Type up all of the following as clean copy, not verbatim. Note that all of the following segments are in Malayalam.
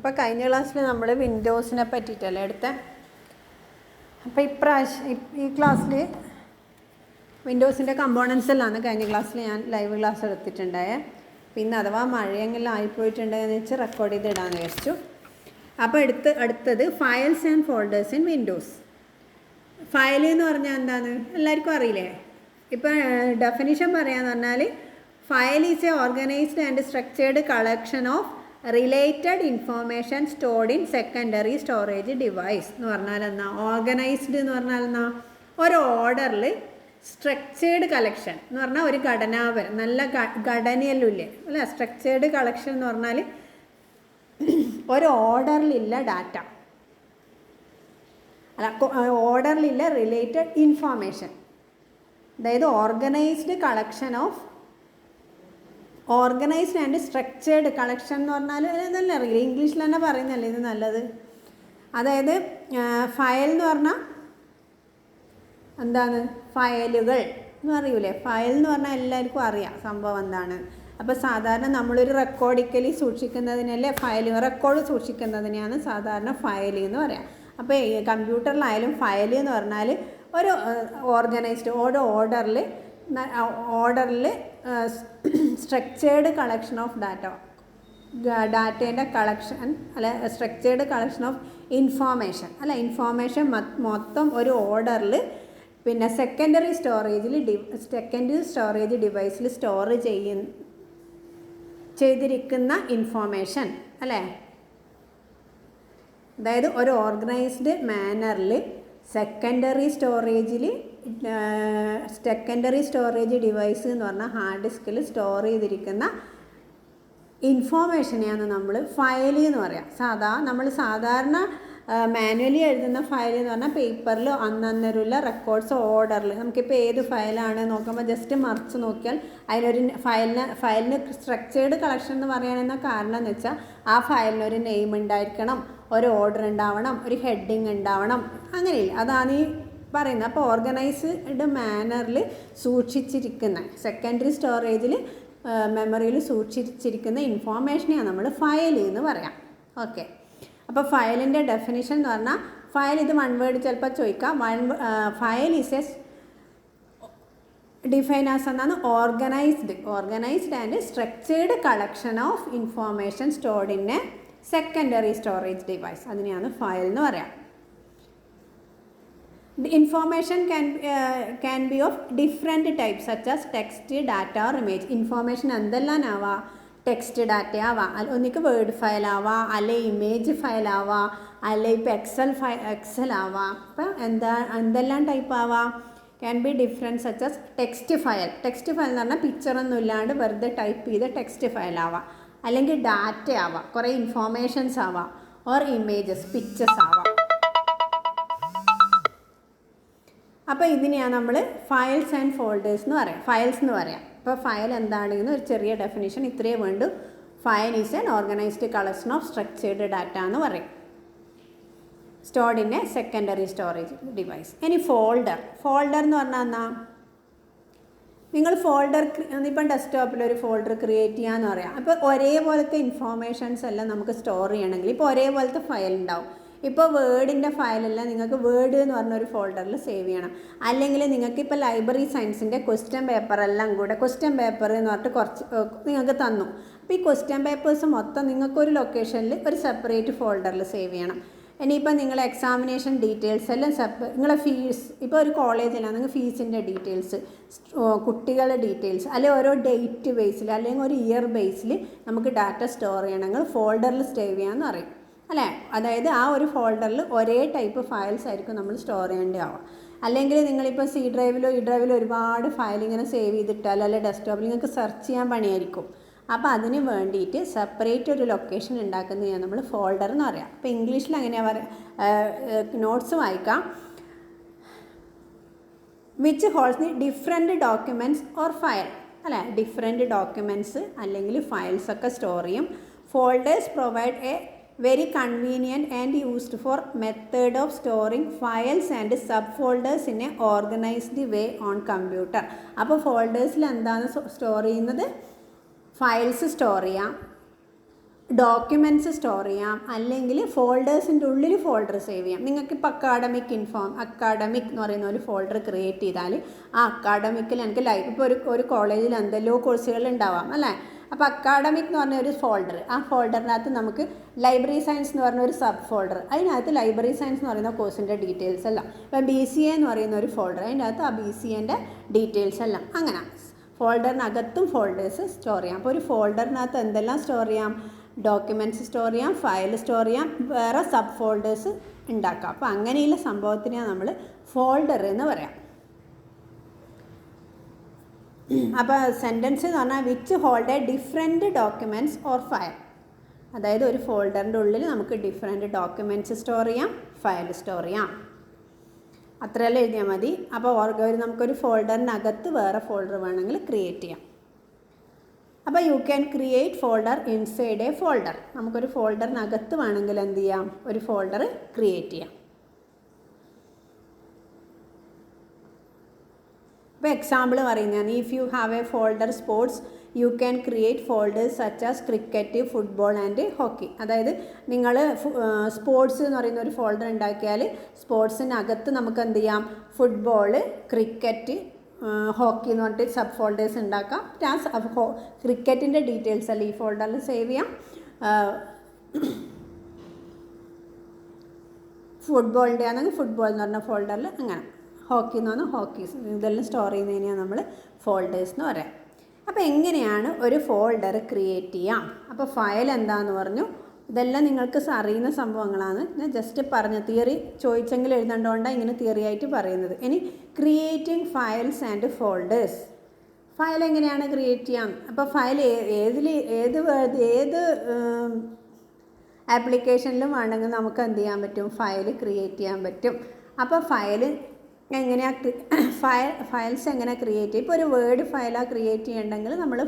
അപ്പോൾ കഴിഞ്ഞ ക്ലാസ്സിൽ നമ്മൾ വിൻഡോസിനെ പറ്റിയിട്ടല്ലേ എടുത്തത്. അപ്പോൾ ഈ ക്ലാസ്സിൽ വിൻഡോസിൻ്റെ കമ്പോണൻസ് എല്ലാമാണ് കഴിഞ്ഞ ക്ലാസ്സിൽ ഞാൻ ലൈവ് ക്ലാസ് എടുത്തിട്ടുണ്ടായേ. പിന്നെ അഥവാ മഴയെങ്കിലും ആയിപ്പോയിട്ടുണ്ടെന്ന് വെച്ച് റെക്കോർഡ് ചെയ്ത് ഇടാമെന്ന് വിചാരിച്ചു. അപ്പോൾ അടുത്തത് files and folders in Windows. File എന്ന് പറഞ്ഞാൽ എന്താണ് എല്ലാവർക്കും അറിയില്ലേ? ഇപ്പോൾ ഡെഫിനിഷൻ പറയാമെന്ന് പറഞ്ഞാൽ file is A organised and structured collection of related information stored in secondary storage device എന്ന് പറഞ്ഞാൽ എന്നാ? ഓർഗനൈസ്ഡ് എന്ന് പറഞ്ഞാൽ എന്നാ? ഒരു ഓർഡറിൽ സ്ട്രക്ചേർഡ് കളക്ഷൻ എന്ന് പറഞ്ഞാൽ ഒരു ഘടനാപരം, നല്ല ഘടനയെല്ലാം ഇല്ലേ അല്ല. സ്ട്രക്ചേർഡ് കളക്ഷൻ എന്ന് പറഞ്ഞാൽ ഒരു ഓർഡറിലില്ല ഡാറ്റ, അല്ല ഓർഡറിലില്ല റിലേറ്റഡ് ഇൻഫോർമേഷൻ. അതായത് organised collection of organised and structured collection എന്ന് പറഞ്ഞാൽ ഇതല്ല അറിയില്ല, ഇംഗ്ലീഷിൽ തന്നെ പറയുന്നല്ലേ ഇത് നല്ലത്. അതായത് ഫയൽ എന്ന് പറഞ്ഞാൽ എന്താണ്? ഫയലുകൾ എന്ന് അറിയൂലേ? ഫയൽ എന്ന് പറഞ്ഞാൽ എല്ലാവർക്കും അറിയാം സംഭവം എന്താണ്. അപ്പോൾ സാധാരണ നമ്മളൊരു റെക്കോർഡിക്കലി സൂക്ഷിക്കുന്നതിനല്ലേ ഫയൽ, റെക്കോർഡ് സൂക്ഷിക്കുന്നതിനെയാണ് സാധാരണ ഫയൽ എന്ന് പറയാം. അപ്പോൾ കമ്പ്യൂട്ടറിലായാലും ഫയൽ എന്ന് പറഞ്ഞാൽ ഒരു ഓർഗനൈസ്ഡ് ഒരു ഓർഡറിൽ സ്ട്രക്ചേർഡ് കളക്ഷൻ ഓഫ് ഡാറ്റേൻ്റെ കളക്ഷൻ അല്ല, സ്ട്രക്ചേർഡ് കളക്ഷൻ ഓഫ് ഇൻഫോർമേഷൻ അല്ല, ഇൻഫോർമേഷൻ മൊത്തം ഒരു ഓർഡറിൽ പിന്നെ സെക്കൻഡറി സ്റ്റോറേജ് ഡിവൈസിൽ സ്റ്റോർ ചെയ്തിരിക്കുന്ന ഇൻഫോർമേഷൻ അല്ലേ. അതായത് ഒരു ഓർഗനൈസ്ഡ് മാനറിൽ സെക്കൻഡറി സ്റ്റോറേജ് ഡിവൈസ് എന്ന് പറഞ്ഞാൽ ഹാർഡ് ഡിസ്കിൽ സ്റ്റോർ ചെയ്തിരിക്കുന്ന ഇൻഫോർമേഷനെയാണ് നമ്മൾ ഫയൽ എന്ന് പറയാം. നമ്മൾ സാധാരണ മാനുവലി എഴുതുന്ന ഫയൽ എന്ന് പറഞ്ഞാൽ പേപ്പറിൽ അന്നേരമുള്ള റെക്കോർഡ്സ് ഓർഡറിൽ നമുക്കിപ്പോൾ ഏത് ഫയലാണ് നോക്കുമ്പോൾ ജസ്റ്റ് മറിച്ച് നോക്കിയാൽ അതിനൊരു ഫയലിന് സ്ട്രക്ചേർഡ് കളക്ഷൻ എന്ന് പറയാനെന്ന കാരണം എന്ന് വെച്ചാൽ ആ ഫയലിനൊരു നെയിം ഉണ്ടായിരിക്കണം, ഒരു ഓർഡർ ഉണ്ടാവണം, ഒരു ഹെഡിങ് ഉണ്ടാവണം, അങ്ങനെയില്ല. അതാണ് ഈ പറയുന്നത്. അപ്പോൾ ഓർഗനൈസ്ഡ് മാനറിൽ സൂക്ഷിച്ചിരിക്കുന്ന സെക്കൻഡറി സ്റ്റോറേജിൽ മെമ്മറിയിൽ സൂക്ഷിച്ചിരിക്കുന്ന ഇൻഫോർമേഷനെയാണ് നമ്മൾ ഫയൽ എന്ന് പറയാം. ഓക്കെ. അപ്പോൾ ഫയലിൻ്റെ ഡെഫിനിഷൻ എന്ന് പറഞ്ഞാൽ ഫയൽ ഇത് വൺ വേർഡ് ചിലപ്പോൾ ചോദിക്കാം. File is a define as എന്നാണ് organised and structured collection of information stored in a secondary storage device. അതിനെയാണ് ഫയൽ എന്ന് പറയാം. Information can be of different types such as text, data or image. Information എന്തെല്ലാം ആവാം? ടെക്സ്റ്റ് ഡാറ്റ ആവാം, ഒന്നിക്ക് വേർഡ് ഫയൽ ആവാം, അല്ലെ ഇമേജ് ഫയൽ ആവാം, അല്ലെ ഇപ്പോൾ എക്സൽ ആവാം. അപ്പം എന്തെല്ലാം ടൈപ്പ് ആവാം? Can be different such as text file എന്ന് പറഞ്ഞാൽ പിക്ചറൊന്നും ഇല്ലാണ്ട് വെറുതെ ടൈപ്പ് ചെയ്ത് ടെക്സ്റ്റ് ഫയൽ ആവാം. അല്ലെങ്കിൽ ഡാറ്റ ആവാം, കുറേ ഇൻഫോർമേഷൻസ് ആവാം, ഓർ ഇമേജസ് പിക്ചേഴ്സ് ആവാം. അപ്പോൾ ഇതിനെയാണ് നമ്മൾ ഫയൽസ് ആൻഡ് ഫോൾഡേഴ്സ് എന്ന് പറയാം, ഫയൽസ് എന്ന് പറയാം. ഇപ്പോൾ ഫയൽ എന്താണെന്ന് ഒരു ചെറിയ ഡെഫിനിഷൻ ഇത്രയേ വേണ്ടു. File is an organised collection of structured data എന്ന് പറയും, stored in a secondary storage device. ഇനി ഫോൾഡർ എന്ന് പറഞ്ഞാൽ എന്നാ? നിങ്ങൾ ഫോൾഡർ ഇപ്പം ഡെസ്ക്ടോപ്പിൽ ഒരു ഫോൾഡർ ക്രിയേറ്റ് ചെയ്യാമെന്ന് പറയാം. അപ്പോൾ ഒരേപോലത്തെ ഇൻഫോർമേഷൻസ് എല്ലാം നമുക്ക് സ്റ്റോർ ചെയ്യണമെങ്കിൽ ഇപ്പോൾ ഒരേപോലത്തെ ഫയൽ ഉണ്ടാവും. ഇപ്പോൾ വേർഡിൻ്റെ ഫയലെല്ലാം നിങ്ങൾക്ക് വേർഡ് എന്ന് പറഞ്ഞൊരു ഫോൾഡറിൽ സേവ് ചെയ്യണം. അല്ലെങ്കിൽ നിങ്ങൾക്ക് ഇപ്പോൾ ലൈബ്രറി സയൻസിൻ്റെ ക്വസ്റ്റ്യൻ പേപ്പറെല്ലാം കൂടെ ക്വസ്റ്റ്യൻ പേപ്പർ എന്ന് പറഞ്ഞിട്ട് കുറച്ച് നിങ്ങൾക്ക് തന്നു. അപ്പോൾ ഈ ക്വസ്റ്റ്യൻ പേപ്പേഴ്സ് മൊത്തം നിങ്ങൾക്കൊരു ലൊക്കേഷനിൽ ഒരു സെപ്പറേറ്റ് ഫോൾഡറിൽ സേവ് ചെയ്യണം. ഇനിയിപ്പോൾ നിങ്ങളെ എക്സാമിനേഷൻ ഡീറ്റെയിൽസ് എല്ലാം നിങ്ങളെ ഫീസ്, ഇപ്പോൾ ഒരു കോളേജിലാണ് നിങ്ങൾ ഫീസിൻ്റെ ഡീറ്റെയിൽസ്, കുട്ടികളുടെ ഡീറ്റെയിൽസ്, അല്ലെങ്കിൽ ഓരോ ഡേറ്റ് ബേസിൽ അല്ലെങ്കിൽ ഒരു ഇയർ ബേസിൽ നമുക്ക് ഡാറ്റ സ്റ്റോർ ചെയ്യണമെങ്കിൽ ഫോൾഡറിൽ സേവ് ചെയ്യാമെന്ന് പറയും അല്ലേ. അതായത് ആ ഒരു ഫോൾഡറിൽ ഒരേ ടൈപ്പ് ഫയൽസ് ആയിരിക്കും നമ്മൾ സ്റ്റോർ ചെയ്യേണ്ടതാവുക. അല്ലെങ്കിൽ നിങ്ങളിപ്പോൾ C ഡ്രൈവിലോ ഒരുപാട് ഫയൽ ഇങ്ങനെ സേവ് ചെയ്തിട്ടാൽ അല്ലെങ്കിൽ ഡെസ്ക്ടോപ്പിൽ നിങ്ങൾക്ക് സെർച്ച് ചെയ്യാൻ പണിയായിരിക്കും. അപ്പോൾ അതിന് വേണ്ടിയിട്ട് സെപ്പറേറ്റ് ഒരു ലൊക്കേഷൻ ഉണ്ടാക്കുന്നതാണ് നമ്മൾ ഫോൾഡർ എന്ന് പറയാം. അപ്പോൾ ഇംഗ്ലീഷിൽ അങ്ങനെയാണ് പറയാം. നോട്ട്സ് വായിക്കാം. Which holds the different documents or file അല്ലേ. ഡിഫറെൻറ്റ് ഡോക്യുമെൻറ്റ്സ് അല്ലെങ്കിൽ ഫയൽസ് ഒക്കെ സ്റ്റോർ ചെയ്യും. Folders provide a very convenient and used for method of storing files and subfolders in a organized way on computer. അപ്പോൾ ഫോൾഡേഴ്സിൽ എന്താണ് സ്റ്റോർ ചെയ്യുന്നത്? ഫയൽസ് സ്റ്റോർ ചെയ്യാം, ഡോക്യുമെൻറ്റ്സ് സ്റ്റോർ ചെയ്യാം, അല്ലെങ്കിൽ ഫോൾഡേഴ്സിൻ്റെ ഉള്ളിൽ ഫോൾഡർ സേവ് ചെയ്യാം. നിങ്ങൾക്കിപ്പോൾ അക്കാഡമിക് എന്ന് പറയുന്ന ഒരു ഫോൾഡർ ക്രിയേറ്റ് ചെയ്താൽ ആ അക്കാഡമിക്കിൽ എനിക്ക് ഇപ്പോൾ ഒരു കോളേജിൽ എന്തെല്ലോ കോഴ്സുകൾ ഉണ്ടാവാം അല്ലേ. അപ്പോൾ അക്കാഡമിക് എന്ന് പറഞ്ഞ ഒരു ഫോൾഡർ, ആ ഫോൾഡറിനകത്ത് നമുക്ക് ലൈബ്രറി സയൻസ് എന്ന് പറഞ്ഞ ഒരു സബ് ഫോൾഡർ, അതിനകത്ത് ലൈബ്രറി സയൻസ് എന്ന് പറയുന്ന കോഴ്സിൻ്റെ ഡീറ്റെയിൽസ് എല്ലാം. ഇപ്പം BCA എന്ന് പറയുന്ന ഒരു ഫോൾഡർ, അതിൻ്റെ അകത്ത് ആ BCAൻ്റെ ഡീറ്റെയിൽസ് എല്ലാം. അങ്ങനെ ഫോൾഡറിനകത്തും ഫോൾഡേഴ്സ് സ്റ്റോർ ചെയ്യാം. അപ്പോൾ ഒരു ഫോൾഡറിനകത്ത് എന്തെല്ലാം സ്റ്റോർ ചെയ്യാം? ഡോക്യുമെൻറ്റ്സ് സ്റ്റോർ ചെയ്യാം, ഫയൽ സ്റ്റോർ ചെയ്യാം, വേറെ സബ് ഫോൾഡേഴ്സ് ഉണ്ടാക്കാം. അപ്പോൾ അങ്ങനെയുള്ള സംഭവത്തിനെയാണ് നമ്മൾ ഫോൾഡർ എന്ന് പറയാം. അപ്പോൾ സെൻറ്റൻസ് എന്ന് പറഞ്ഞാൽ which hold different documents or file. അതായത് ഒരു ഫോൾഡറിൻ്റെ ഉള്ളിൽ നമുക്ക് ഡിഫറെൻറ്റ് ഡോക്യുമെൻറ്റ്സ് സ്റ്റോർ ചെയ്യാം, ഫയൽ സ്റ്റോർ ചെയ്യാം. അത്രയെല്ലാം എഴുതിയാൽ മതി. അപ്പോൾ നമുക്കൊരു ഫോൾഡറിനകത്ത് വേറെ ഫോൾഡർ വേണമെങ്കിൽ ക്രിയേറ്റ് ചെയ്യാം. അപ്പോൾ you can create folder inside A folder. നമുക്കൊരു ഫോൾഡറിനകത്ത് വേണമെങ്കിൽ എന്ത് ചെയ്യാം? ഒരു ഫോൾഡർ ക്രിയേറ്റ് ചെയ്യാം. ഇപ്പോൾ എക്സാമ്പിൾ പറയുന്നതാണ്, if you have A folder sports you can create folders such as cricket, football and hockey. അതായത് നിങ്ങൾ സ്പോർട്സ് എന്ന് പറയുന്ന ഒരു ഫോൾഡർ ഉണ്ടാക്കിയാൽ സ്പോർട്സിനകത്ത് നമുക്ക് എന്ത് ചെയ്യാം? ഫുട്ബോൾ, ക്രിക്കറ്റ്, ഹോക്കി എന്ന് പറഞ്ഞിട്ട് സബ് ഫോൾഡേഴ്സ് ഉണ്ടാക്കാം. ക്രിക്കറ്റിൻ്റെ ഡീറ്റെയിൽസ് അല്ല ഈ ഫോൾഡറിൽ സേവ് ചെയ്യാം. ഫുട്ബോളിൻ്റെ ആണെങ്കിൽ ഫുട്ബോൾ എന്ന് പറഞ്ഞ ഫോൾഡറിൽ, അങ്ങനെ ഹോക്കി എന്ന് പറഞ്ഞാൽ ഹോക്കീസ്, ഇതെല്ലാം സ്റ്റോർ ചെയ്യുന്നതിനെയാണ് നമ്മൾ ഫോൾഡേഴ്സ് എന്ന് പറയാം. അപ്പോൾ എങ്ങനെയാണ് ഒരു ഫോൾഡർ ക്രിയേറ്റ് ചെയ്യാം? അപ്പോൾ ഫയൽ എന്താണെന്ന് പറഞ്ഞു. ഇതെല്ലാം നിങ്ങൾക്ക് അറിയുന്ന സംഭവങ്ങളാണ്. ഞാൻ ജസ്റ്റ് പറഞ്ഞ തിയറി ചോദിച്ചെങ്കിൽ എഴുതേണ്ടതുകൊണ്ടാണ് ഇങ്ങനെ തിയറി ആയിട്ട് പറയുന്നത്. ഇനി creating files and folders. File എങ്ങനെയാണ് ക്രിയേറ്റ് ചെയ്യാം? അപ്പോൾ ഫയൽ ഏത് ആപ്ലിക്കേഷനിലും വേണമെങ്കിൽ നമുക്ക് എന്ത് ചെയ്യാൻ പറ്റും? ഫയൽ ക്രിയേറ്റ് ചെയ്യാൻ പറ്റും. അപ്പോൾ ഫയൽസ് എങ്ങനെ ക്രിയേറ്റ് ചെയ്യും? ഇപ്പോൾ ഒരു വേർഡ് ഫയലാണ് ക്രിയേറ്റ് ചെയ്യണമെങ്കിൽ നമ്മൾ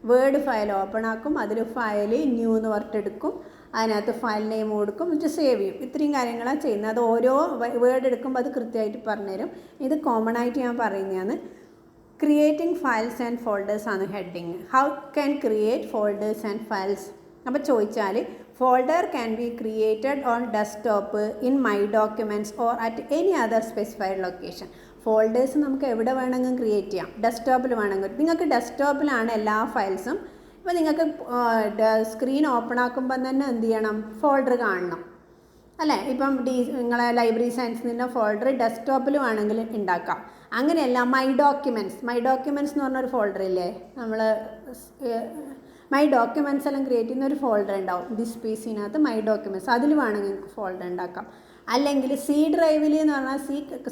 വേർഡ് ഫയൽ ഓപ്പൺ ആക്കും, അതിൽ ഫയൽ ന്യൂ എന്ന് പറഞ്ഞിട്ടെടുക്കും, അതിനകത്ത് ഫയൽ നെയിം കൊടുക്കും, എന്നിട്ട് സേവ് ചെയ്യും. ഇത്രയും കാര്യങ്ങളാണ് ചെയ്യുന്നത്. അത് ഓരോ വേർഡ് എടുക്കുമ്പോൾ അത് കൃത്യമായിട്ട് പറഞ്ഞുതരും. ഇത് കോമൺ ആയിട്ട് ഞാൻ പറയുന്നതാണ്. ക്രിയേറ്റിംഗ് ഫയൽസ് ആൻഡ് ഫോൾഡേഴ്സ് ആണ് heading. How can create folders and files? അപ്പോൾ ചോദിച്ചാൽ folder can be created on desktop, in my documents or at any other specified location. Folders നമുക്ക് എവിടെ വേണമെങ്കിലും ക്രിയേറ്റ് ചെയ്യാം. ഡെസ്ക്ടോപ്പിൽ വേണമെങ്കിൽ, നിങ്ങൾക്ക് ഡെസ്ക്ടോപ്പിലാണ് എല്ലാ ഫയൽസും. ഇപ്പോൾ നിങ്ങൾക്ക് സ്ക്രീൻ ഓപ്പൺ ആക്കുമ്പം തന്നെ എന്ത് ചെയ്യണം? ഫോൾഡർ കാണണം അല്ലേ? ഇപ്പം നിങ്ങളെ ലൈബ്രറി സയൻസിൻ്റെ ഫോൾഡർ ഡെസ്ക്ടോപ്പിൽ വേണമെങ്കിൽ ഉണ്ടാക്കാം. അങ്ങനെയല്ല, മൈ ഡോക്യുമെൻറ്റ്സ് എന്ന് പറഞ്ഞൊരു ഫോൾഡർ ഇല്ലേ, നമ്മൾ മൈ ഡോക്യുമെൻറ്റ്സ് എല്ലാം ക്രിയേറ്റ് ചെയ്യുന്ന ഒരു ഫോൾഡർ ഉണ്ടാവും. ദിസ് പീസിനകത്ത് മൈ ഡോക്യുമെൻറ്റ്സ്, അതിൽ വേണമെങ്കിൽ ഫോൾഡർ ഉണ്ടാക്കാം. അല്ലെങ്കിൽ സി ഡ്രൈവിൽ എന്ന് പറഞ്ഞാൽ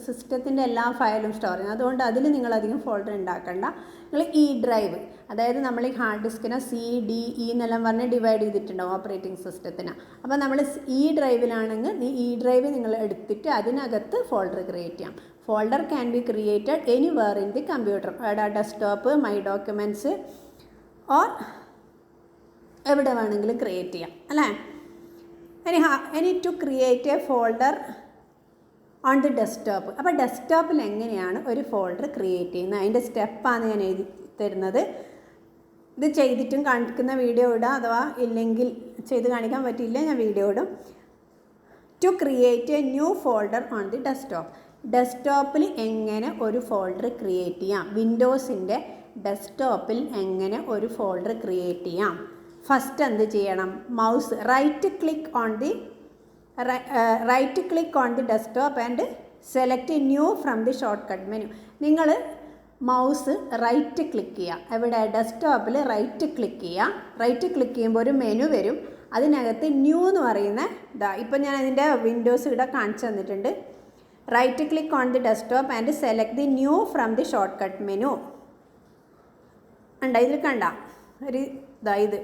സിസ്റ്റത്തിൻ്റെ എല്ലാ ഫയലും സ്റ്റോർ ചെയ്യും. അതുകൊണ്ട് അതിൽ നിങ്ങളധികം ഫോൾഡർ ഉണ്ടാക്കണ്ട. നിങ്ങൾ ഇ ഡ്രൈവ്, അതായത് നമ്മൾ ഈ ഹാർഡ് ഡിസ്കിനെ CDE എന്നെല്ലാം പറഞ്ഞ് ഡിവൈഡ് ചെയ്തിട്ടുണ്ടാവും ഓപ്പറേറ്റിംഗ് സിസ്റ്റത്തിന്. അപ്പോൾ നമ്മൾ ഇ ഡ്രൈവിലാണെങ്കിൽ ഈ ഡ്രൈവ് നിങ്ങൾ എടുത്തിട്ട് അതിനകത്ത് ഫോൾഡർ ക്രിയേറ്റ് ചെയ്യാം. Folder can be created anywhere in the computer, desktop, my documents or എവിടെ വേണമെങ്കിലും ക്രിയേറ്റ് ചെയ്യാം അല്ലേ? ഇനി to create a folder on the desktop. അപ്പോൾ ഡെസ്ക്ടോപ്പിൽ എങ്ങനെയാണ് ഒരു ഫോൾഡർ ക്രിയേറ്റ് ചെയ്യുന്നത്? അതിൻ്റെ സ്റ്റെപ്പാണ് ഞാൻ എഴുതി തരുന്നത്. ഇത് ചെയ്തിട്ടും കാണിക്കുന്ന വീഡിയോ ഇടാം, അഥവാ ഇല്ലെങ്കിൽ ചെയ്ത് കാണിക്കാൻ പറ്റില്ല, ഞാൻ വീഡിയോ ഇടും. To create a new folder on the desktop. ഡെസ്ക്ടോപ്പിൽ എങ്ങനെ ഒരു ഫോൾഡർ ക്രിയേറ്റ് ചെയ്യാം? വിൻഡോസിൻ്റെ ഡെസ്ക്ടോപ്പിൽ എങ്ങനെ ഒരു ഫോൾഡർ ക്രിയേറ്റ് ചെയ്യാം? ഫസ്റ്റ് എന്ത് ചെയ്യണം? Mouse right click on the desktop and select new from the shortcut menu. നിങ്ങൾ മൗസ് റൈറ്റ് ക്ലിക്ക് ചെയ്യുക. എവിടെ? ഡെസ്ക്ടോപ്പിൽ റൈറ്റ് ക്ലിക്ക് ചെയ്യുക. റൈറ്റ് ക്ലിക്ക് ചെയ്യുമ്പോൾ ഒരു മെനു വരും. അതിനകത്ത് ന്യൂ എന്ന് പറയുന്ന ഇപ്പം ഞാൻ അതിൻ്റെ വിൻഡോസ് ഇവിടെ കാണിച്ചു തന്നിട്ടുണ്ട്. Right click on the desktop and select the new from the shortcut menu. ഇതിൽ കണ്ട ഒരു ഇത്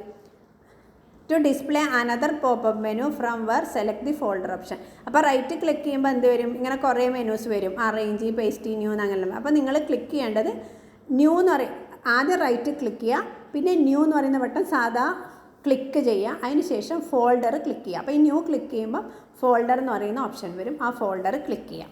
to display another popup menu from where select the folder option. അപ്പോൾ റൈറ്റ് ക്ലിക്ക് ചെയ്യുമ്പോൾ എന്ത് വരും? ഇങ്ങനെ കുറേ മെനൂസ് വരും, അറേഞ്ച്, പേസ്റ്റ്, ന്യൂ അങ്ങനെ. അപ്പോൾ നിങ്ങൾ ക്ലിക്ക് ചെയ്യേണ്ടത് ന്യൂ എന്ന് പറയും. ആദ്യം റൈറ്റ് ക്ലിക്ക് ചെയ്യുക, പിന്നെ ന്യൂ എന്ന് പറയുന്ന ബട്ടൺ സാധാ ക്ലിക്ക് ചെയ്യുക, അതിന് ശേഷം ഫോൾഡർ ക്ലിക്ക് ചെയ്യുക. അപ്പോൾ ഈ ന്യൂ ക്ലിക്ക് ചെയ്യുമ്പോൾ ഫോൾഡർ എന്ന് പറയുന്ന ഓപ്ഷൻ വരും, ആ ഫോൾഡർ ക്ലിക്ക് ചെയ്യുക.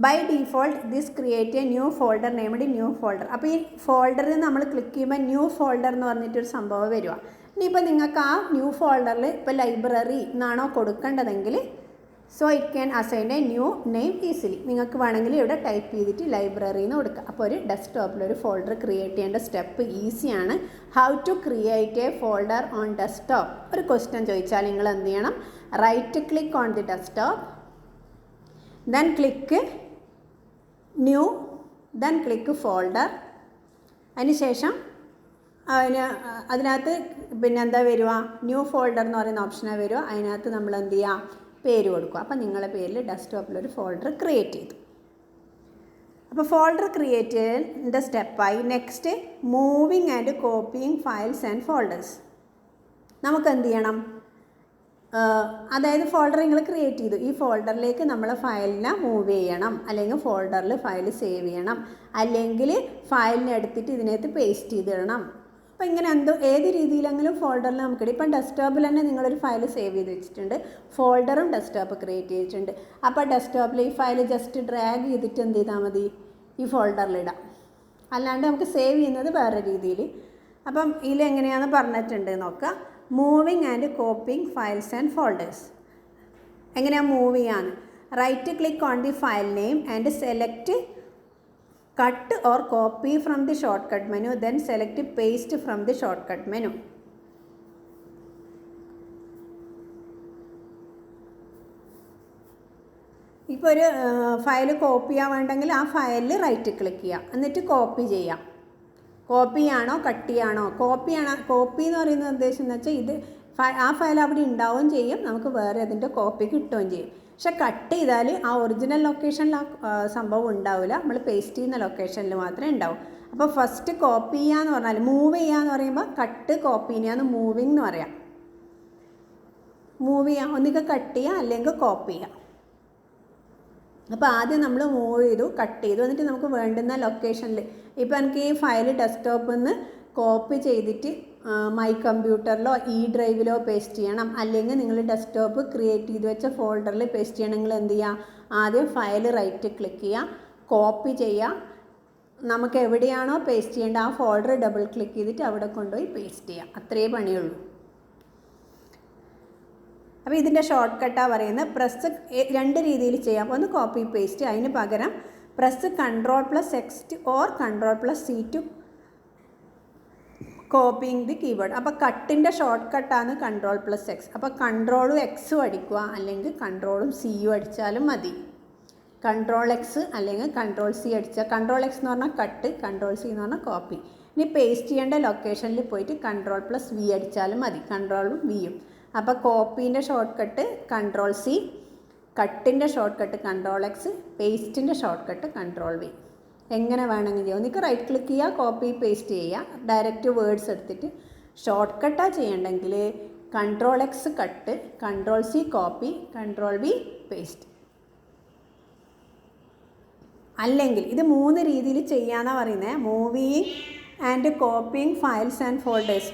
By default this create a new folder named new folder. അപ്പോൾ ഈ ഫോൾഡറിൽ നമ്മൾ ക്ലിക്ക് ചെയ്യുമ്പോൾ ന്യൂ ഫോൾഡർ എന്ന് പറഞ്ഞിട്ടൊരു സംഭവം വരിക. ഇനിയിപ്പോൾ നിങ്ങൾക്ക് ആ ന്യൂ ഫോൾഡറിൽ ഇപ്പോൾ ലൈബ്രറി എന്നാണോ കൊടുക്കേണ്ടതെങ്കിൽ so it can assign a new name easily. നിങ്ങൾക്ക് വേണമെങ്കിൽ ഇവിടെ ടൈപ്പ് ചെയ്തിട്ട് ലൈബ്രറി എന്ന് കൊടുക്കുക. അപ്പോൾ ഒരു ഡെസ്ക്ടോപ്പിലൊരു ഫോൾഡർ ക്രിയേറ്റ് ചെയ്യേണ്ട സ്റ്റെപ്പ് ഈസിയാണ്. How to create a folder on desktop. ഒരു ക്വസ്റ്റ്യൻ ചോദിച്ചാൽ നിങ്ങൾ എന്ത് ചെയ്യണം? Right click on the desktop, then click new, then click folder. അതിനുശേഷം അതിനകത്ത് പിന്നെ എന്താ വരിക? ന്യൂ ഫോൾഡർ എന്ന് പറയുന്ന ഓപ്ഷനാണ് വരിക. അതിനകത്ത് നമ്മൾ എന്ത് ചെയ്യുക? പേര് കൊടുക്കുക. അപ്പോൾ നിങ്ങളുടെ പേരിൽ ഡെസ്ക്ടോപ്പിലൊരു ഫോൾഡർ ക്രിയേറ്റ് ചെയ്തു. അപ്പോൾ ഫോൾഡർ ക്രിയേറ്റ് ചെയ്യേണ്ട സ്റ്റെപ്പായി. Next moving and copying files and folders. നമുക്ക് എന്ത് ചെയ്യണം? അതായത് ഫോൾഡർ നിങ്ങൾ ക്രിയേറ്റ് ചെയ്തു, ഈ ഫോൾഡറിലേക്ക് നമ്മൾ ഫയലിനെ മൂവ് ചെയ്യണം, അല്ലെങ്കിൽ ഫോൾഡറിൽ ഫയൽ സേവ് ചെയ്യണം, അല്ലെങ്കിൽ ഫയലിനെ എടുത്തിട്ട് ഇതിനകത്ത് പേസ്റ്റ് ചെയ്തിടണം. അപ്പോൾ ഇങ്ങനെ ഏത് രീതിയിലെങ്കിലും ഫോൾഡറിൽ നമുക്കിടെ. ഇപ്പം ഡെസ്ക്ടോപ്പിൽ തന്നെ നിങ്ങളൊരു ഫയൽ സേവ് ചെയ്ത് വെച്ചിട്ടുണ്ട്, ഫോൾഡറും ഡെസ്ക്ടോപ്പ് ക്രിയേറ്റ് ചെയ്തിട്ടുണ്ട്. അപ്പോൾ ഡെസ്ക്ടോപ്പിൽ ഈ ഫയൽ ജസ്റ്റ് ഡ്രാഗ് ചെയ്തിട്ട് എന്ത് ചെയ്താൽ മതി? ഈ ഫോൾഡറിലിടാം. അല്ലാണ്ട് നമുക്ക് സേവ് ചെയ്യുന്നത് വേറെ രീതിയിൽ. അപ്പം ഇതിലെങ്ങനെയാണെന്ന് പറഞ്ഞിട്ടുണ്ട് നോക്കുക. Moving and copying files and folders. എങ്ങനെയാണ് മൂവ് ചെയ്യാൻ? Right click on the file name and select cut or copy from the shortcut menu, then select paste from the shortcut menu. ഇപ്പോൾ ഒരു ഫയൽ കോപ്പി ചെയ്യാൻ വേണ്ടെങ്കിൽ ആ ഫയലിൽ റൈറ്റ് ക്ലിക്ക് ചെയ്യാം, എന്നിട്ട് കോപ്പി ചെയ്യാം. കോപ്പി ആണോ കട്ട് ചെയ്യാണോ? കോപ്പി എന്ന് പറയുന്ന ഉദ്ദേശം എന്ന് വെച്ചാൽ ഇത് ആ ഫയൽ അവിടെ ഉണ്ടാവുകയും ചെയ്യും, നമുക്ക് വേറെ അതിൻ്റെ കോപ്പി കിട്ടുകയും ചെയ്യും. പക്ഷെ കട്ട് ചെയ്താൽ ആ ഒറിജിനൽ ലൊക്കേഷനിൽ ആ സംഭവം ഉണ്ടാവില്ല, നമ്മൾ പേസ്റ്റ് ചെയ്യുന്ന ലൊക്കേഷനിൽ മാത്രമേ ഉണ്ടാവും. അപ്പോൾ ഫസ്റ്റ് കോപ്പി ചെയ്യാന്ന് പറഞ്ഞാൽ, മൂവ് ചെയ്യാന്ന് പറയുമ്പോൾ കട്ട് കോപ്പി ചെയ്യാന്ന് മൂവിങ് എന്ന് പറയാം. മൂവ് ചെയ്യാം, ഒന്നിക്ക് കട്ട് ചെയ്യുക അല്ലെങ്കിൽ കോപ്പി ചെയ്യുക. അപ്പോൾ ആദ്യം നമ്മൾ മൂവ് ചെയ്തു, കട്ട് ചെയ്തു, എന്നിട്ട് നമുക്ക് വേണ്ടുന്ന ലൊക്കേഷനിൽ. ഇപ്പോൾ എനിക്ക് ഈ ഫയൽ ഡെസ്ക്ടോപ്പിൽ നിന്ന് കോപ്പി ചെയ്തിട്ട് മൈ കമ്പ്യൂട്ടറിലോ ഇ ഡ്രൈവിലോ പേസ്റ്റ് ചെയ്യണം, അല്ലെങ്കിൽ നിങ്ങൾ ഡെസ്ക്ടോപ്പ് ക്രിയേറ്റ് ചെയ്ത് വെച്ച ഫോൾഡറിൽ പേസ്റ്റ് ചെയ്യണമെങ്കിൽ എന്ത് ചെയ്യുക? ആദ്യം ഫയൽ റൈറ്റ് ക്ലിക്ക് ചെയ്യുക, കോപ്പി ചെയ്യുക, നമുക്ക് എവിടെയാണോ പേസ്റ്റ് ചെയ്യേണ്ടത് ആ ഫോൾഡർ ഡബിൾ ക്ലിക്ക് ചെയ്തിട്ട് അവിടെ കൊണ്ടുപോയി പേസ്റ്റ് ചെയ്യുക. അത്രയേ പണിയുള്ളൂ. അപ്പോൾ ഇതിൻ്റെ ഷോർട്ട് കട്ടാണ് പറയുന്നത്. പ്രസ് രണ്ട് രീതിയിൽ ചെയ്യാം. ഒന്ന് കോപ്പി പേസ്റ്റ്, അതിന് പകരം press Ctrl+X or Ctrl+C to copying the keyboard. അപ്പോൾ കട്ടിൻ്റെ ഷോർട്ട് കട്ടാണ് Ctrl+X. അപ്പോൾ കൺട്രോളും എക്സും അടിക്കുക, അല്ലെങ്കിൽ കൺട്രോളും സിയും അടിച്ചാലും മതി. Ctrl+X അല്ലെങ്കിൽ Ctrl+C അടിച്ചാൽ, Ctrl+X എന്ന് പറഞ്ഞാൽ കട്ട്, Ctrl+C എന്ന് പറഞ്ഞാൽ കോപ്പി. ഇനി പേസ്റ്റ് ചെയ്യേണ്ട ലൊക്കേഷനിൽ പോയിട്ട് Ctrl+V അടിച്ചാലും മതി, കൺട്രോളും വിയും. അപ്പോൾ കോപ്പീൻ്റെ ഷോർട്ട് കട്ട് Ctrl+C, കട്ടിൻ്റെ ഷോർട്ട് കട്ട് Ctrl+X, പേസ്റ്റിൻ്റെ ഷോർട്ട് കട്ട് Ctrl+V. എങ്ങനെ വേണമെങ്കിൽ ചെയ്യാം. ഒന്നിക്ക് റൈറ്റ് ക്ലിക്ക് ചെയ്യുക, കോപ്പി പേസ്റ്റ് ചെയ്യുക, ഡയറക്റ്റ് വേർഡ്സ് എടുത്തിട്ട്. ഷോർട്ട് കട്ടാണ് ചെയ്യണമെങ്കിൽ Ctrl+X cut, Ctrl+C copy, Ctrl+V paste. അല്ലെങ്കിൽ ഇത് മൂന്ന് രീതിയിൽ ചെയ്യാമെന്നാണ് പറയുന്നത്. Moving and copying files and folders.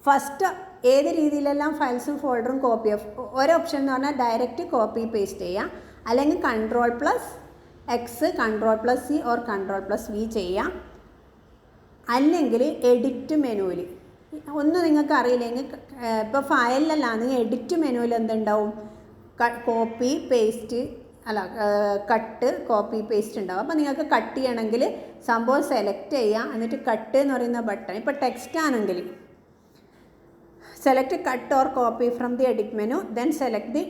First ഏത് രീതിയിലെല്ലാം ഫയൽസും ഫോൾഡറും കോപ്പി ചെയ്യാം. ഒരു ഓപ്ഷൻ എന്ന് പറഞ്ഞാൽ ഡയറക്റ്റ് കോപ്പി പേസ്റ്റ് ചെയ്യുക, അല്ലെങ്കിൽ Ctrl+X, Ctrl+C ഓർ Ctrl+V ചെയ്യാം. അല്ലെങ്കിൽ എഡിറ്റ് മെനുവിൽ ഒന്ന് നിങ്ങൾക്ക് അറിയില്ലെങ്കിൽ, ഇപ്പോൾ ഫയലിലല്ലാന്ന് എഡിറ്റ് മെനുവിൽ എന്തുണ്ടാവും? Copy paste cut copy paste ഉണ്ടാവും. അപ്പോൾ നിങ്ങൾക്ക് കട്ട് ചെയ്യണമെങ്കിൽ സംഭവം സെലക്ട് ചെയ്യുക, എന്നിട്ട് കട്ട് എന്ന് പറയുന്ന ബട്ടൺ. ഇപ്പോൾ ടെക്സ്റ്റ് ആണെങ്കിൽ select cut or copy from the edit menu, then select the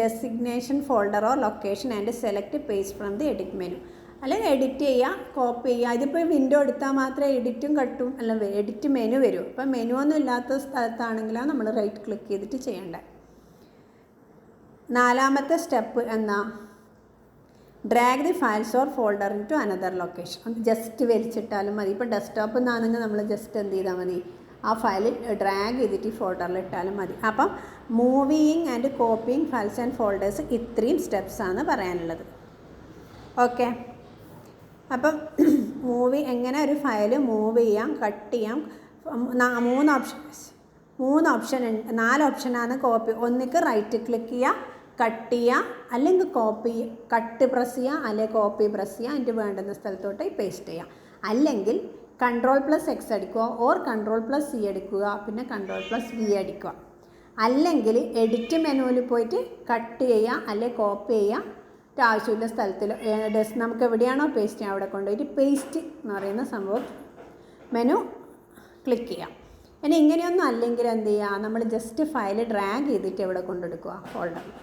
designation folder or location and select paste from the edit menu. അല്ലെങ്കിൽ എഡിറ്റ് ചെയ്യുക, കോപ്പി ചെയ്യുക. ഇതിപ്പോൾ വിൻഡോ എടുത്താൽ മാത്രമേ എഡിറ്റും കട്ടും അല്ല എഡിറ്റ് മെനു വരും. അപ്പം മെനു ഒന്നും ഇല്ലാത്ത സ്ഥലത്താണെങ്കിലാണ് നമ്മൾ റൈറ്റ് ക്ലിക്ക് ചെയ്തിട്ട് ചെയ്യേണ്ടത്. നാലാമത്തെ സ്റ്റെപ്പ് എന്നാ drag the files or folder into another location. അത് ജസ്റ്റ് വലിച്ചിട്ടാലും മതി. ഇപ്പോൾ ഡെസ്ക്ടോപ്പിൽ നിന്നാണെങ്കിൽ നമ്മൾ ജസ്റ്റ് എന്ത് ചെയ്താൽ മതി? ആ ഫയൽ ഡ്രാഗ് ചെയ്തിട്ട് ഈ ഫോൾഡറിൽ ഇട്ടാലും മതി. അപ്പം moving and copying files and folders ഇത്രയും സ്റ്റെപ്സാണ് പറയാനുള്ളത്. ഓക്കെ, അപ്പം എങ്ങനെ ഒരു ഫയൽ മൂവ് ചെയ്യാം, കട്ട് ചെയ്യാം. മൂന്ന് ഓപ്ഷൻ ഉണ്ട്. 4 ഓപ്ഷനാണ് കോപ്പി. ഒന്നിക്ക് റൈറ്റ് ക്ലിക്ക് ചെയ്യുക, കട്ട് ചെയ്യുക, അല്ലെങ്കിൽ കട്ട് പ്രസ് ചെയ്യുക, അല്ലെങ്കിൽ കോപ്പി പ്രസ് ചെയ്യുക, എന്നിട്ട് വേണ്ടുന്ന സ്ഥലത്തോട്ട് പേസ്റ്റ് ചെയ്യുക. അല്ലെങ്കിൽ Ctrl+X അടിക്കുക, ഓർ Ctrl+C അടിക്കുക, പിന്നെ Ctrl+V അടിക്കുക. അല്ലെങ്കിൽ എഡിറ്റ് മെനുവിൽ പോയിട്ട് കട്ട് ചെയ്യുക, അല്ലെങ്കിൽ കോപ്പി ചെയ്യുക, ആവശ്യമില്ല സ്ഥലത്തിൽ നമുക്ക് എവിടെയാണോ പേസ്റ്റ് ചെയ്യുക അവിടെ കൊണ്ടുപോയിട്ട് പേസ്റ്റ് എന്ന് പറയുന്ന സംഭവം മെനു ക്ലിക്ക് ചെയ്യാം. ഇനി ഇങ്ങനെയൊന്നും അല്ലെങ്കിൽ എന്ത് ചെയ്യുക, നമ്മൾ ജസ്റ്റ് ഫയൽ ഡ്രാഗ് ചെയ്തിട്ട് എവിടെ കൊണ്ടെടുക്കുക, ഫോൾഡറിൽ.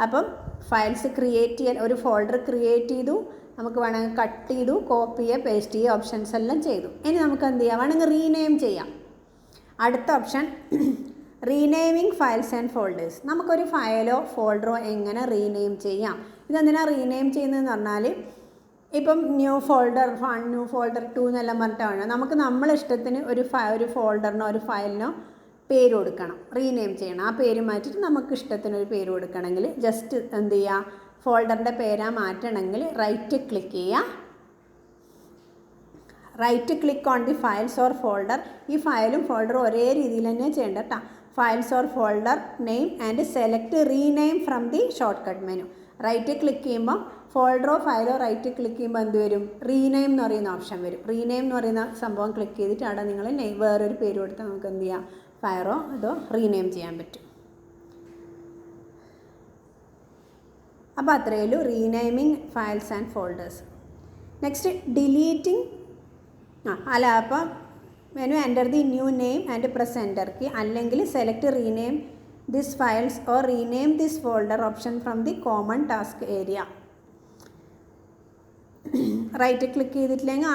അപ്പം ഫയൽസ് ക്രിയേറ്റ് ചെയ്യാൻ ഒരു ഫോൾഡർ ക്രിയേറ്റ് ചെയ്തു, നമുക്ക് വേണമെങ്കിൽ കട്ട് ചെയ്തു, കോപ്പി ചെയ്യുക, പേസ്റ്റ് ചെയ്യുക, ഓപ്ഷൻസ് എല്ലാം ചെയ്തു. ഇനി നമുക്ക് എന്ത് ചെയ്യാം, വേണമെങ്കിൽ റീനെയിം ചെയ്യാം. അടുത്ത ഓപ്ഷൻ റീനെയിമിങ് ഫയൽസ് ആൻഡ് ഫോൾഡേഴ്സ്. നമുക്കൊരു ഫയലോ ഫോൾഡറോ എങ്ങനെ റീനെയിം ചെയ്യാം. ഇതെന്തിനാണ് റീനെയിം ചെയ്യുന്നതെന്ന് പറഞ്ഞാൽ, ഇപ്പം ന്യൂ ഫോൾഡർ 1, ന്യൂ ഫോൾഡർ 2 എന്നെല്ലാം പറഞ്ഞിട്ടാണ് നമുക്ക് നമ്മളെ ഇഷ്ടത്തിന് ഒരു ഫോൾഡറിനോ ഒരു ഫയലിനോ പേര് കൊടുക്കണം, റീനെയിം ചെയ്യണം. ആ പേര് മാറ്റിയിട്ട് നമുക്ക് ഇഷ്ടത്തിനൊരു പേര് കൊടുക്കണമെങ്കിൽ ജസ്റ്റ് എന്ത് ചെയ്യുക, ഫോൾഡറിൻ്റെ പേരാ മാറ്റണമെങ്കിൽ റൈറ്റ് ക്ലിക്ക് ചെയ്യുക. Right click on the files or folder. ഈ ഫയലും ഫോൾഡറും ഒരേ രീതിയിൽ തന്നെ ചെയ്യേണ്ട കേട്ടോ. Files or folder name and select rename from the shortcut menu. Right click ചെയ്യുമ്പോൾ ഫോൾഡറോ ഫയലോ റൈറ്റ് ക്ലിക്ക് ചെയ്യുമ്പോൾ എന്ത് വരും, റീനെയിം എന്ന് പറയുന്ന ഓപ്ഷൻ വരും. റീനെയിം എന്ന് പറയുന്ന സംഭവം ക്ലിക്ക് ചെയ്തിട്ട് അവിടെ നിങ്ങൾ വേറൊരു പേര് കൊടുത്താൽ നമുക്ക് എന്ത് ചെയ്യാം, ഫയറോ അതോ റീനെയിം ചെയ്യാൻ പറ്റും. അപ്പോൾ അത്രയേ ഉള്ളൂ renaming files and folders. Next deleting. അപ്പം menu enter the new name and press enter key, അല്ലെങ്കിൽ select rename this files or rename this folder option from the common task area. Right click ചെയ്തിട്ടില്ലെങ്കിൽ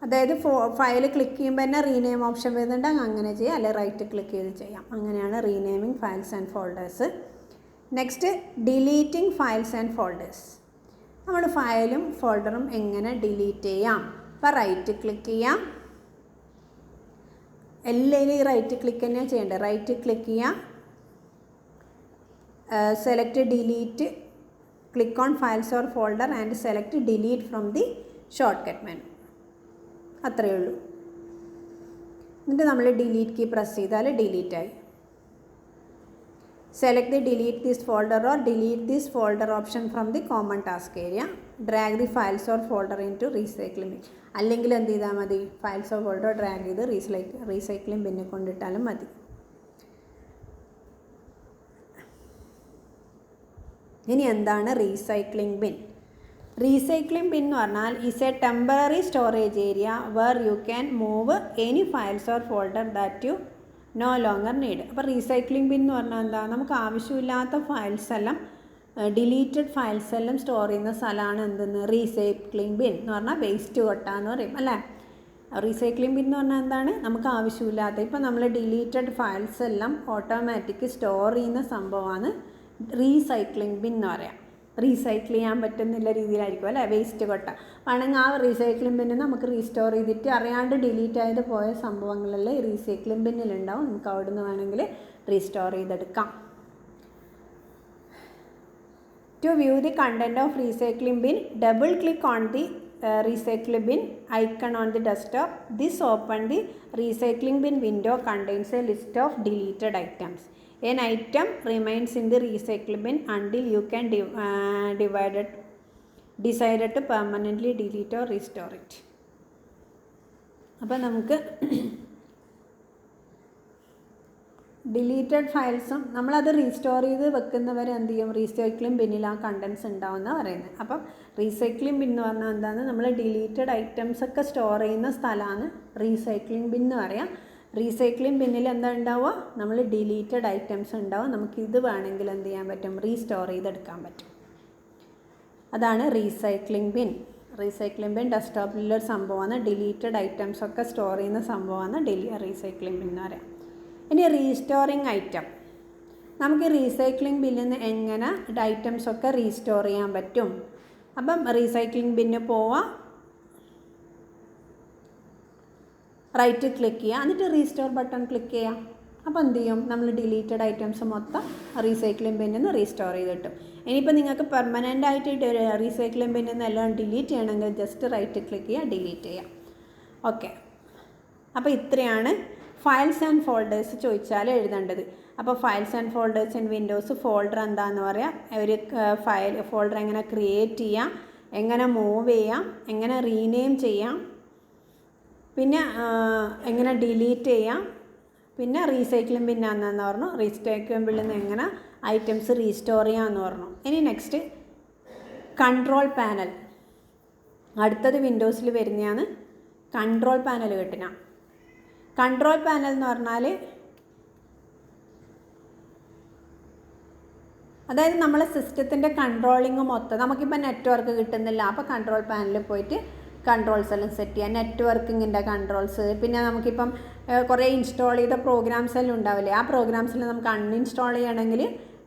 അതായത് ഫയൽ ക്ലിക്ക് ചെയ്യുമ്പോൾ തന്നെ റീനെയിം ഓപ്ഷൻ വരുന്നുണ്ടെങ്കിൽ അങ്ങനെ ചെയ്യാം, അല്ലെങ്കിൽ റൈറ്റ് ക്ലിക്ക് ചെയ്ത് ചെയ്യാം. അങ്ങനെയാണ് renaming files and folders. Next deleting files and folders. നമ്മൾ ഫയലും ഫോൾഡറും എങ്ങനെ ഡിലീറ്റ് ചെയ്യാം. അപ്പോൾ റൈറ്റ് ക്ലിക്ക് ചെയ്യാം, എല്ലാവരും ഈ റൈറ്റ് ക്ലിക്ക് തന്നെയാണ് ചെയ്യേണ്ടത്. റൈറ്റ് ക്ലിക്ക് ചെയ്യാം, select delete, click on files or folder and select delete from the shortcut menu. അത്രയേ ഉള്ളൂ. എന്നിട്ട് നമ്മൾ ഡിലീറ്റ് കീ പ്രസ് ചെയ്താൽ ഡിലീറ്റ് ആയി. Select the delete this folder or delete this folder option from the common task area. Drag the files or folder into recycling bin. അല്ലെങ്കിൽ എന്ത് ചെയ്താൽ മതി, ഫയൽസ് ഓർ ഫോൾഡർ ഡ്രാഗ് ചെയ്ത് റീസൈക്ലിംഗ് ബിന്നിൽ കൊണ്ടിട്ടാലും മതി. ഇനി എന്താണ് റീസൈക്ലിംഗ് ബിൻ? റീസൈക്ലിംഗ് ബിൻ എന്ന് പറഞ്ഞാൽ is a temporary storage area where you can move any files or folder that you no longer need. അപ്പോൾ റീസൈക്ലിംഗ് ബിൻ എന്ന് പറഞ്ഞാൽ എന്താ, നമുക്ക് ആവശ്യമില്ലാത്ത ഫയൽസ് എല്ലാം ഡിലീറ്റഡ് ഫയൽസ് എല്ലാം സ്റ്റോർ ചെയ്യുന്ന സ്ഥലമാണ് എന്തെന്ന് റീസൈക്ലിംഗ് ബിൻ എന്ന് പറഞ്ഞാൽ വേസ്റ്റ് കൊട്ട എന്ന് പറയും അല്ലേ. റീസൈക്ലിംഗ് ബിൻ എന്ന് പറഞ്ഞാൽ എന്താണ്, നമുക്ക് ആവശ്യമില്ലാത്ത ഇപ്പോൾ നമ്മൾ ഡിലീറ്റഡ് ഫയൽസ് എല്ലാം ഓട്ടോമാറ്റിക് സ്റ്റോർ ചെയ്യുന്ന സംഭവമാണ് റീസൈക്ലിംഗ് ബിൻ എന്ന് പറയാം. റീസൈക്കിൾ ചെയ്യാൻ പറ്റുന്നില്ല രീതിയിലായിരിക്കും അല്ലേ, വേസ്റ്റ് കൊട്ട വേണമെങ്കിൽ ആ റീസൈക്ലിംഗ് ബിന്നിൽ നമുക്ക് റീസ്റ്റോർ ചെയ്തിട്ട് അറിയാണ്ട് ഡിലീറ്റ് ആയത് പോയ സംഭവങ്ങളെല്ലാം ഈ റീസൈക്ലിംഗ് ബിന്നിലുണ്ടാവും. നമുക്ക് അവിടെ നിന്ന് വേണമെങ്കിൽ റീസ്റ്റോർ ചെയ്തെടുക്കാം. To view the content of recycling bin, double click on the recycling bin icon on the desktop. This open the recycling bin window contains a list of deleted items. An item remains in the recycle bin until you can decide to permanently delete or restore it. അപ്പോൾ നമുക്ക് ഡിലീറ്റഡ് ഫയൽസും നമ്മളത് റീസ്റ്റോർ ചെയ്ത് വെക്കുന്നവരെ എന്ത് ചെയ്യും, റീസൈക്ലിംഗ് ബിന്നിൽ ആ കണ്ടൻസ് ഉണ്ടാവുമെന്നാണ് പറയുന്നത്. അപ്പം റീസൈക്ലിംഗ് ബിൻ എന്ന് പറഞ്ഞാൽ എന്താണ്, നമ്മൾ ഡിലീറ്റഡ് ഐറ്റംസൊക്കെ സ്റ്റോർ ചെയ്യുന്ന സ്ഥലമാണ് റീസൈക്ലിംഗ് ബിൻ എന്ന് പറയാം. റീസൈക്ലിംഗ് ബിന്നിൽ എന്താ ഉണ്ടാവുക, നമ്മൾ ഡിലീറ്റഡ് ഐറ്റംസ് ഉണ്ടാവും. നമുക്കിത് വേണമെങ്കിൽ എന്ത് ചെയ്യാൻ പറ്റും, റീസ്റ്റോർ ചെയ്തെടുക്കാൻ പറ്റും. അതാണ് റീസൈക്ലിംഗ് ബിൻ. റീസൈക്ലിംഗ് ബിൻ ഡെസ്ക്ടോപ്പിലൊരു സംഭവമാണ്, ഡിലീറ്റഡ് ഐറ്റംസൊക്കെ സ്റ്റോർ ചെയ്യുന്ന സംഭവമാണ് റീസൈക്ലിംഗ് ബിൻ എന്ന് പറയാം. ഇനി റീസ്റ്റോറിങ് ഐറ്റം, നമുക്ക് റീസൈക്ലിംഗ് ബിന്നിൽ നിന്ന് എങ്ങനെ ഐറ്റംസൊക്കെ റീസ്റ്റോർ ചെയ്യാൻ പറ്റും. അപ്പം റീസൈക്ലിംഗ് ബിന്ന് പോവാം, റൈറ്റ് ക്ലിക്ക് ചെയ്യുക, എന്നിട്ട് റീസ്റ്റോർ ബട്ടൺ ക്ലിക്ക് ചെയ്യാം. അപ്പോൾ എന്ത് ചെയ്യും, നമ്മൾ ഡിലീറ്റഡ് ഐറ്റംസ് മൊത്തം റീസൈക്ലിംഗ് ബിന്നിൽ നിന്ന് റീസ്റ്റോർ ചെയ്ത് കിട്ടും. ഇനിയിപ്പോൾ നിങ്ങൾക്ക് പെർമനൻ്റ് ആയിട്ട് റീസൈക്ലിംഗ് ബിന്നിൽ നിന്ന് എല്ലാം ഡിലീറ്റ് ചെയ്യണമെങ്കിൽ ജസ്റ്റ് റൈറ്റ് ക്ലിക്ക് ചെയ്യുക, ഡിലീറ്റ് ചെയ്യാം. ഓക്കെ, അപ്പോൾ ഇത്രയാണ് ഫയൽസ് ആൻഡ് ഫോൾഡേഴ്സ് ചോദിച്ചാൽ എഴുതേണ്ടത്. അപ്പോൾ files and folders in Windows folder എന്താണെന്ന് പറയാം, ഒരു ഫോൾഡർ എങ്ങനെ ക്രിയേറ്റ് ചെയ്യാം, എങ്ങനെ മൂവ് ചെയ്യാം, എങ്ങനെ റീനെയിം ചെയ്യാം, പിന്നെ എങ്ങനെ ഡിലീറ്റ് ചെയ്യാം, പിന്നെ റീസൈക്ലിംഗ് ബിൻ ആണെന്ന് പറഞ്ഞു. റീസൈക്ലിംഗ് ബിന്നിൽ നിന്ന് എങ്ങനെ ഐറ്റംസ് റീസ്റ്റോർ ചെയ്യാമെന്ന് പറഞ്ഞു. ഇനി നെക്സ്റ്റ് കൺട്രോൾ പാനൽ. അടുത്തത് വിൻഡോസിൽ വരുന്നതാണ് കൺട്രോൾ പാനൽ കിട്ടുക. കൺട്രോൾ പാനൽ എന്ന് പറഞ്ഞാൽ അതായത് നമ്മളെ സിസ്റ്റത്തിൻ്റെ കൺട്രോളിങ് മൊത്തം, നമുക്കിപ്പോൾ നെറ്റ്വർക്ക് കിട്ടുന്നില്ല, അപ്പോൾ കൺട്രോൾ പാനലിൽ പോയിട്ട് കൺട്രോൾസ് എല്ലാം സെറ്റ് ചെയ്യാം. നെറ്റ്വർക്കിങ്ങിൻ്റെ കൺട്രോൾസ്, പിന്നെ നമുക്കിപ്പം കുറേ ഇൻസ്റ്റാൾ ചെയ്ത പ്രോഗ്രാംസ് എല്ലാം ഉണ്ടാവില്ലേ, ആ പ്രോഗ്രാംസിൽ നമുക്ക് അൺഇൻസ്റ്റാൾ ചെയ്യണമെങ്കിൽ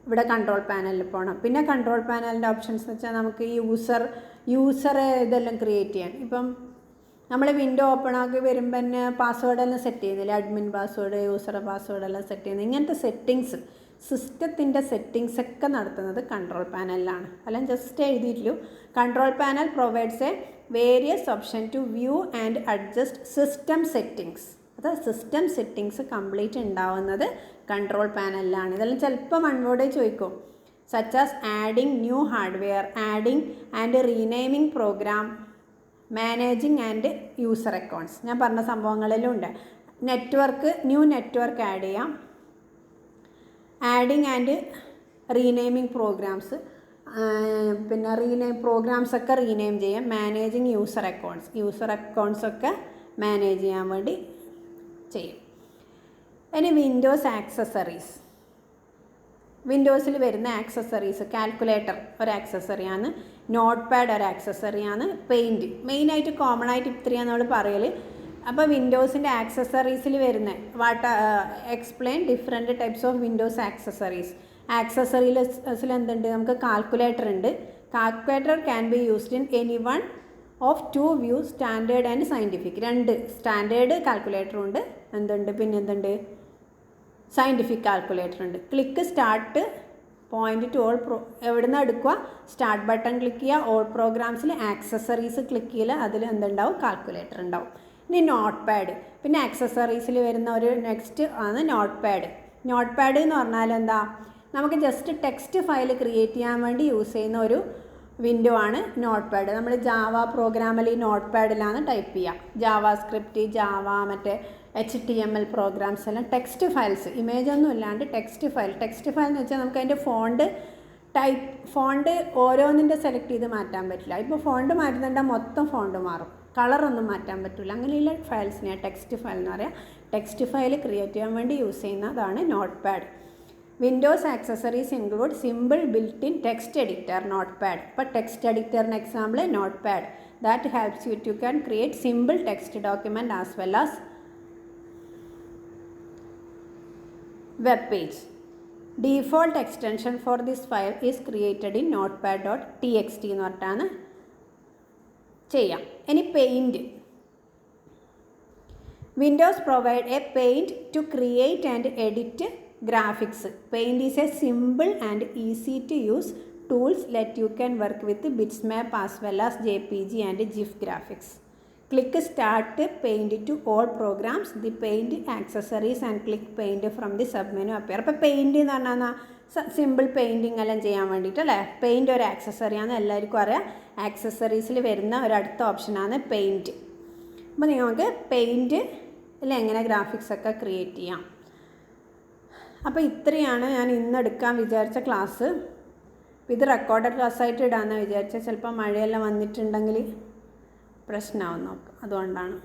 ഇവിടെ കൺട്രോൾ പാനലിൽ പോകണം. പിന്നെ കൺട്രോൾ പാനലിൻ്റെ ഓപ്ഷൻസ് എന്ന് വെച്ചാൽ നമുക്ക് യൂസർ ഇതെല്ലാം ക്രിയേറ്റ് ചെയ്യാൻ. ഇപ്പം നമ്മൾ വിൻഡോ ഓപ്പൺ ആക്കി വരുമ്പോൾ തന്നെ പാസ്വേഡെല്ലാം സെറ്റ് ചെയ്യുന്നില്ല, അഡ്മിൻ പാസ്വേഡ്, യൂസർ പാസ്വേഡെല്ലാം സെറ്റ് ചെയ്യുന്നത്. ഇങ്ങനത്തെ സെറ്റിങ്സ്, സിസ്റ്റത്തിൻ്റെ സെറ്റിങ്സ് ഒക്കെ നടത്തുന്നത് കൺട്രോൾ പാനലിലാണ്. അല്ലെങ്കിൽ ജസ്റ്റ് എഴുതിയിട്ടുള്ളൂ. Control panel provides a various option to view and adjust system settings. അത് സിസ്റ്റം സെറ്റിങ്സ് കംപ്ലീറ്റ് ഉണ്ടാവുന്നത് കൺട്രോൾ പാനലിലാണ്. ഇതെല്ലാം ചിലപ്പോൾ വൺവേർഡ് ചോദിക്കും, such as adding new hardware, adding and renaming program, managing and user accounts. ഞാൻ പറഞ്ഞ സംഭവങ്ങളിലും ഉണ്ട്. ന്യൂ നെറ്റ്വർക്ക് ആഡ് ചെയ്യാം, ആഡിങ് ആൻഡ് റീനെയിമിംഗ് പ്രോഗ്രാംസ്, പിന്നെ പ്രോഗ്രാംസൊക്കെ റീനെയിം ചെയ്യാം, മാനേജിങ് യൂസർ അക്കൗണ്ട്സൊക്കെ മാനേജ് ചെയ്യാൻ വേണ്ടി ചെയ്യും. ഇനി വിൻഡോസ് ആക്സസറീസ്. വിൻഡോസിൽ വരുന്ന ആക്സസറീസ്, കാൽക്കുലേറ്റർ ഒരു ആക്സസറിയാണ്, നോട്ട് പാഡ് ഒരു ആക്സസറിയാണ്, പെയിൻറ്റ് മെയിനായിട്ട് കോമൺ ആയിട്ട് ഇത്രയാണ് നമ്മൾ പറയൽ. അപ്പോൾ വിൻഡോസിൻ്റെ ആക്സസറീസിൽ വരുന്ന explain different types of Windows accessories. ആക്സസറീസിൽ എന്തുണ്ട്, നമുക്ക് കാൽക്കുലേറ്റർ ഉണ്ട്. Calculator can be used in any one of two views, standard and scientific. രണ്ട് സ്റ്റാൻഡേർഡ് കാൽക്കുലേറ്ററും ഉണ്ട്, പിന്നെന്തുണ്ട് സയൻറ്റിഫിക് കാൽക്കുലേറ്റർ ഉണ്ട്. Click start point to all എവിടെ നിന്ന് എടുക്കുക, സ്റ്റാർട്ട് ബട്ടൺ ക്ലിക്ക് ചെയ്യുക, ഓൾ പ്രോഗ്രാംസിൽ ആക്സസറീസ് ക്ലിക്ക് ചെയ്യില്ല, അതിൽ എന്തുണ്ടാവും, കാൽക്കുലേറ്റർ ഉണ്ടാവും. ഇനി നോട്ട് പാഡ്, പിന്നെ ആക്സസറീസിൽ വരുന്ന ഒരു നെക്സ്റ്റ് ആണ് നോട്ട് പാഡ്. നോട്ട് പാഡ് എന്ന് പറഞ്ഞാൽ എന്താ, നമുക്ക് ജസ്റ്റ് ടെക്സ്റ്റ് ഫയൽ ക്രിയേറ്റ് ചെയ്യാൻ വേണ്ടി യൂസ് ചെയ്യുന്ന ഒരു വിൻഡോ ആണ് നോട്ട് പാഡ്. നമ്മൾ ജാവ പ്രോഗ്രാമിൽ ഈ നോട്ട് പാഡിലാണ് ടൈപ്പ് ചെയ്യുക. ജാവ സ്ക്രിപ്റ്റ്, മറ്റേ HTML പ്രോഗ്രാംസ് എല്ലാം ടെക്സ്റ്റ് ഫയൽസ്, ഇമേജ് ഒന്നും ഇല്ലാണ്ട് ടെക്സ്റ്റ് ഫയൽ എന്ന് വെച്ചാൽ നമുക്ക് അതിൻ്റെ ഫോണ്ട് ഓരോന്നിൻ്റെ സെലക്ട് ചെയ്ത് മാറ്റാൻ പറ്റില്ല. ഇപ്പോൾ ഫോണ്ട് മാറ്റുന്നുണ്ടെങ്കിൽ മൊത്തം ഫോണ്ട് മാറും, കളറൊന്നും മാറ്റാൻ പറ്റില്ല. അങ്ങനെയുള്ള ഫയൽസിനെ ടെക്സ്റ്റ് ഫയൽ എന്ന് പറയാം. ടെക്സ്റ്റ് ഫയൽ ക്രിയേറ്റ് ചെയ്യാൻ വേണ്ടി യൂസ് ചെയ്യുന്നതാണ് Notepad. Windows accessories include simple built in text editor, Notepad. ഇപ്പോൾ ടെക്സ്റ്റ് എഡിറ്ററിന് example Notepad. That helps you to can create simple text document as well as web page. Default extension for this file is created in notepad.txt എന്ന് പറഞ്ഞിട്ടാണ് ചെയ്യാം. ഇനി paint. Windows provide a paint to create and edit graphics. Paint is a simple and easy to use tools let you can work with Bitsmap as well as JPG and GIF graphics. Click Start Paint to all programs, the Paint accessories and click Paint from the submenu appear. അപ്പോൾ പെയിൻറ്റ് എന്ന് പറഞ്ഞാൽ സിമ്പിൾ പെയിൻറ്റിങ് എല്ലാം ചെയ്യാൻ വേണ്ടിയിട്ടല്ലേ. പെയിൻറ്റ് ഒരു ആക്സസറിയാണ്, എല്ലാവർക്കും അറിയാം. ആക്സസറീസിൽ വരുന്ന ഒരടുത്ത ഓപ്ഷനാണ് പെയിൻറ്റ്. അപ്പോൾ നിങ്ങൾക്ക് പെയിൻറ്റിൽ എങ്ങനെ ഗ്രാഫിക്സൊക്കെ ക്രിയേറ്റ് ചെയ്യാം. അപ്പോൾ ഇത്രയാണ് ഞാൻ ഇന്ന് എടുക്കാൻ വിചാരിച്ച ക്ലാസ്. ഇത് റെക്കോർഡഡ് ക്ലാസ്സായിട്ട് ഇടാമെന്ന് വിചാരിച്ചാൽ ചിലപ്പോൾ മഴയെല്ലാം വന്നിട്ടുണ്ടെങ്കിൽ പ്രശ്നമാവും നോക്കാം, അതുകൊണ്ടാണ്.